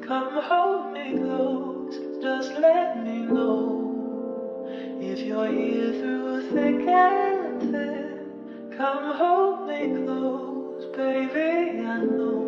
Come hold me close, just let me know if you're here through thick and thin. Come hold me close, baby, I know.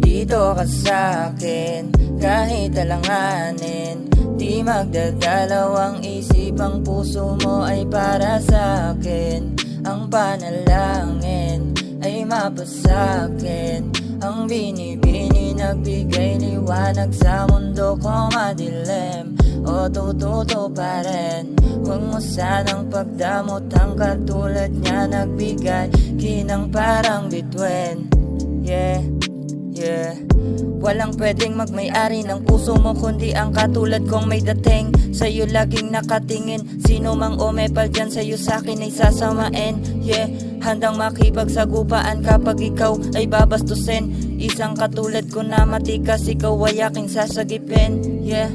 Dito ka sa'kin, kahit alanganin. Di magdadalawang isip, ang puso mo ay para sa'kin. Ang panalangin ay mapasakin. Ang binibini nagbigay liwanag sa mundo ko madilim. O tututo pa rin, huwag mo sanang pagdamot. Ang katulad niya nagbigay kinang parang bituin. Yeah. Walang pwedeng magmay-ari ng puso mo kundi ang katulad kong may dating. Sa'yo laging nakatingin, sino mang umepal dyan sa'yo sa'kin ay sasamain. Yeah, handang makipagsagupaan kapag ikaw ay babastusin. Isang katulad ko na matikas, ikaw ay aking sasagipin. Yeah.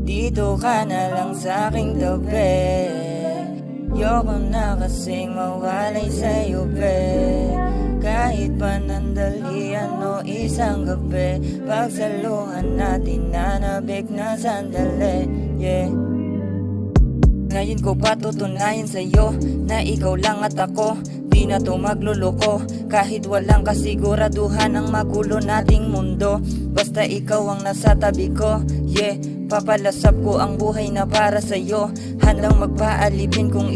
Dito ka na lang sa'king tabi. Yoko na kasing mawalay sa'yo, be. Kahit panandalian o isang gabi, pagsaluhan natin nanabik na sandali. Yeah. Ngayon ko patutunayan sa'yo na ikaw lang at ako. Di na to magluloko kahit walang kasiguraduhan ang magulo nating mundo. Basta ikaw ang nasa tabi ko. Yeah, papalasap ko ang buhay na para sa'yo. Handang magpaalipin kung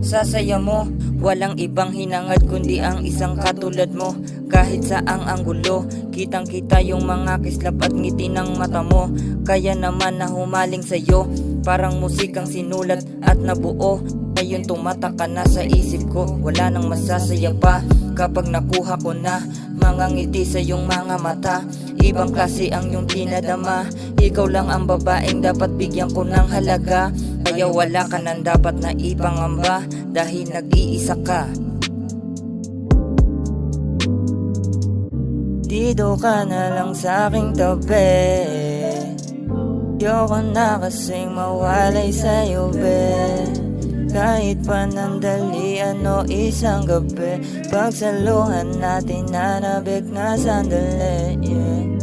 sasaya mo. Walang ibang hinangad kundi ang isang katulad mo. Kahit saang anggulo, kitang kita yung mga kislap at ngiti ng mata mo. Kaya naman na humaling sa'yo, parang musikang sinulat at nabuo. Ngayon tumatak ka na sa isip ko, wala nang masasaya pa kapag nakuha ko na mga ngiti sa iyong mga mata. Ibang klase ang iyong tinadama, ikaw lang ang babaeng dapat bigyan ko ng halaga. Kaya wala ka nang dapat na ipangamba dahil nag-iisa ka. Dito ka na lang sa aking tabi. Yoko na kasing mawalay sa'yo, be. Kahit panandalian o isang gabi, pagsaluhan natin nanabik na sandali. Yeah.